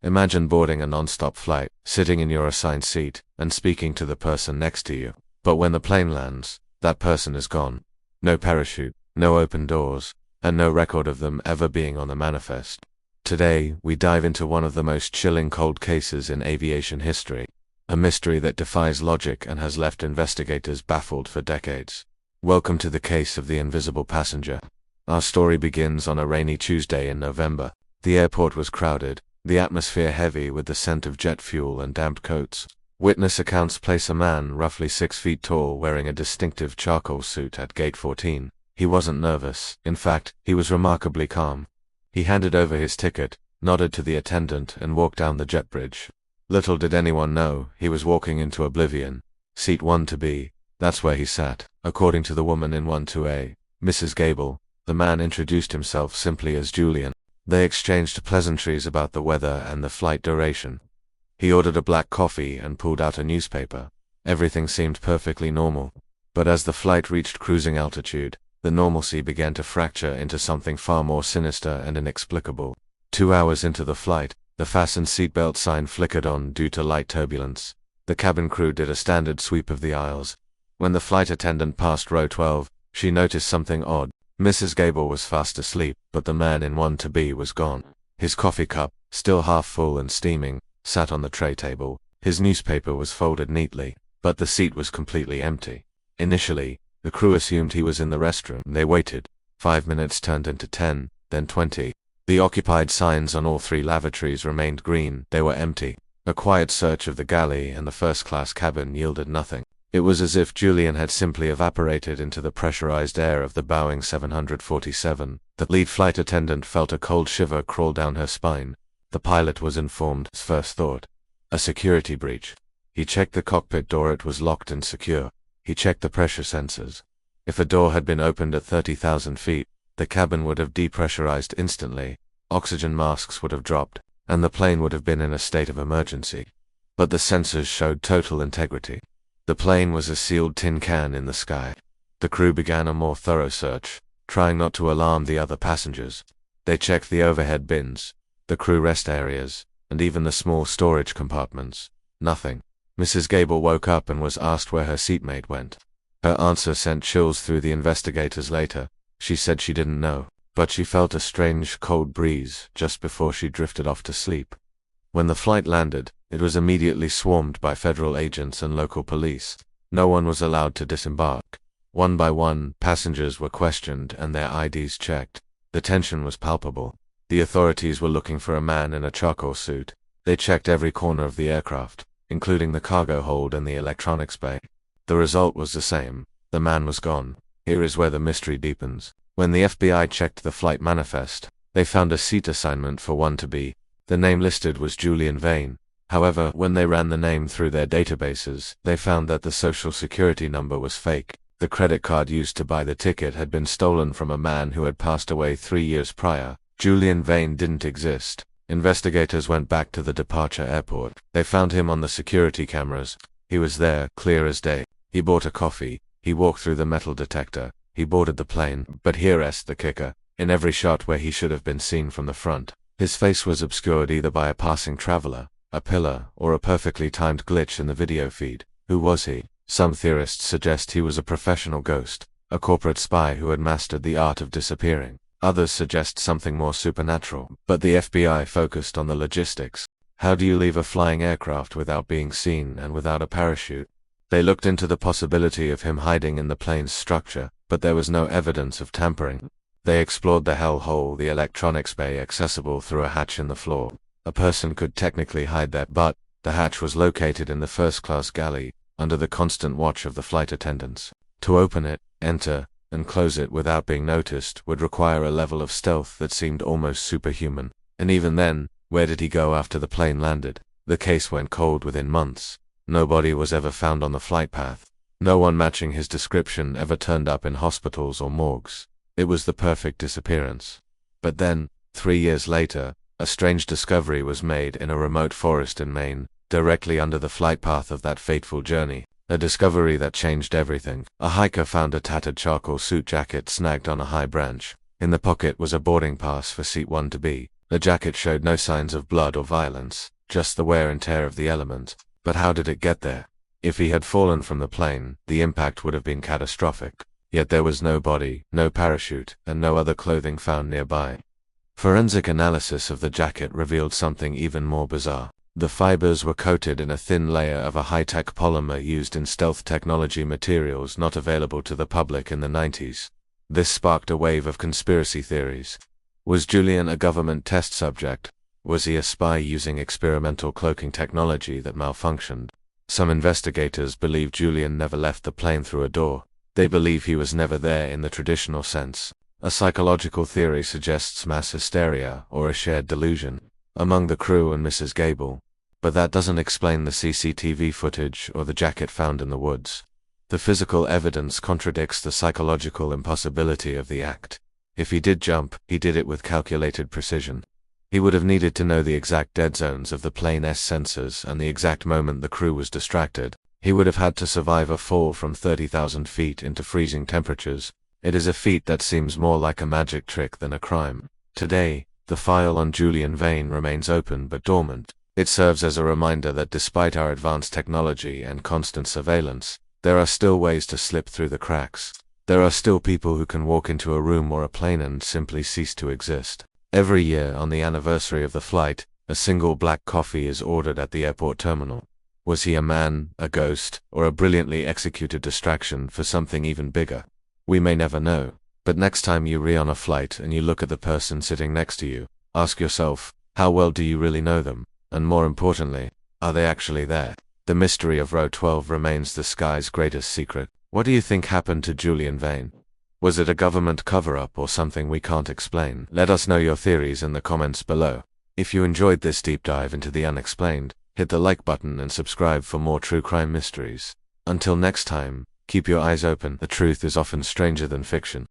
Imagine boarding a non-stop flight, sitting in your assigned seat, and speaking to the person next to you. But when the plane lands, that person is gone. No parachute, no open doors, and no record of them ever being on the manifest. Today, we dive into one of the most chilling cold cases in aviation history. A mystery that defies logic and has left investigators baffled for decades. Welcome to the case of the invisible passenger. Our story begins on a rainy Tuesday in November. The airport was crowded, the atmosphere heavy with the scent of jet fuel and damp coats. Witness accounts place a man roughly 6 feet tall wearing a distinctive charcoal suit at gate 14. He wasn't nervous. In fact, he was remarkably calm. He handed over his ticket, nodded to the attendant, and walked down the jet bridge. Little did anyone know, he was walking into oblivion. Seat 1-B, that's where he sat, according to the woman in 1-A, Mrs. Gable. The man introduced himself simply as Julian. They exchanged pleasantries about the weather and the flight duration. He ordered a black coffee and pulled out a newspaper. Everything seemed perfectly normal. But as the flight reached cruising altitude, the normalcy began to fracture into something far more sinister and inexplicable. 2 hours into the flight, the fasten seatbelt sign flickered on due to light turbulence. The cabin crew did a standard sweep of the aisles. When the flight attendant passed row 12, she noticed something odd. Mrs. Gable was fast asleep, but the man in 1-B was gone. His coffee cup, still half full and steaming, sat on the tray table. His newspaper was folded neatly, but the seat was completely empty. Initially, the crew assumed he was in the restroom. They waited. 5 minutes turned into 10, then 20. The occupied signs on all 3 lavatories remained green. They were empty. A quiet search of the galley and the first-class cabin yielded nothing. It was as if Julian had simply evaporated into the pressurized air of the Boeing 747. The lead flight attendant felt a cold shiver crawl down her spine. The pilot was informed. His first thought: a security breach. He checked the cockpit door. It was locked and secure. He checked the pressure sensors. If a door had been opened at 30,000 feet, the cabin would have depressurized instantly, oxygen masks would have dropped, and the plane would have been in a state of emergency. But the sensors showed total integrity. The plane was a sealed tin can in the sky. The crew began a more thorough search, trying not to alarm the other passengers. They checked the overhead bins, the crew rest areas, and even the small storage compartments. Nothing. Mrs. Gable woke up and was asked where her seatmate went. Her answer sent chills through the investigators later. She said she didn't know, but she felt a strange, cold breeze just before she drifted off to sleep. When the flight landed, it was immediately swarmed by federal agents and local police. No one was allowed to disembark. One by one, passengers were questioned and their IDs checked. The tension was palpable. The authorities were looking for a man in a charcoal suit. They checked every corner of the aircraft, including the cargo hold and the electronics bay. The result was the same. The man was gone. Here is where the mystery deepens. When the FBI checked the flight manifest, they found a seat assignment for 1-B. The name listed was Julian Vane. However, when they ran the name through their databases, they found that the social security number was fake. The credit card used to buy the ticket had been stolen from a man who had passed away 3 years prior. Julian Vane didn't exist. Investigators went back to the departure airport. They found him on the security cameras. He was there, clear as day. He bought a coffee. He walked through the metal detector. He boarded the plane. But here's the kicker. In every shot where he should have been seen from the front, his face was obscured either by a passing traveler, a pillar, or a perfectly timed glitch in the video feed. Who was he? Some theorists suggest he was a professional ghost, a corporate spy who had mastered the art of disappearing. Others suggest something more supernatural, but the FBI focused on the logistics. How do you leave a flying aircraft without being seen and without a parachute? They looked into the possibility of him hiding in the plane's structure, but there was no evidence of tampering. They explored the hell hole, the electronics bay accessible through a hatch in the floor. A person could technically hide there, but the hatch was located in the first-class galley, under the constant watch of the flight attendants. To open it, enter, and close it without being noticed would require a level of stealth that seemed almost superhuman. And even then, where did he go after the plane landed? The case went cold within months. No body was ever found on the flight path. No one matching his description ever turned up in hospitals or morgues. It was the perfect disappearance. But then, 3 years later, a strange discovery was made in a remote forest in Maine, directly under the flight path of that fateful journey. A discovery that changed everything. A hiker found a tattered charcoal suit jacket snagged on a high branch. In the pocket was a boarding pass for seat 1-B. The jacket showed no signs of blood or violence, just the wear and tear of the element. But how did it get there? If he had fallen from the plane, the impact would have been catastrophic. Yet there was no body, no parachute, and no other clothing found nearby. Forensic analysis of the jacket revealed something even more bizarre. The fibers were coated in a thin layer of a high-tech polymer used in stealth technology materials not available to the public in the 90s. This sparked a wave of conspiracy theories. Was Julian a government test subject? Was he a spy using experimental cloaking technology that malfunctioned? Some investigators believe Julian never left the plane through a door. They believe he was never there in the traditional sense. A psychological theory suggests mass hysteria or a shared delusion among the crew and Mrs. Gable. But that doesn't explain the CCTV footage or the jacket found in the woods. The physical evidence contradicts the psychological impossibility of the act. If he did jump, he did it with calculated precision. He would have needed to know the exact dead zones of the plane's sensors and the exact moment the crew was distracted. He would have had to survive a fall from 30,000 feet into freezing temperatures. It is a feat that seems more like a magic trick than a crime. Today, the file on Julian Vane remains open but dormant. It serves as a reminder that despite our advanced technology and constant surveillance, there are still ways to slip through the cracks. There are still people who can walk into a room or a plane and simply cease to exist. Every year, on the anniversary of the flight, a single black coffee is ordered at the airport terminal. Was he a man, a ghost, or a brilliantly executed distraction for something even bigger? We may never know. But next time you re on a flight and you look at the person sitting next to you, ask yourself, how well do you really know them? And more importantly, are they actually there? The mystery of Row 12 remains the sky's greatest secret. What do you think happened to Julian Vane? Was it a government cover-up or something we can't explain? Let us know your theories in the comments below. If you enjoyed this deep dive into the unexplained, hit the like button and subscribe for more true crime mysteries. Until next time, keep your eyes open. The truth is often stranger than fiction.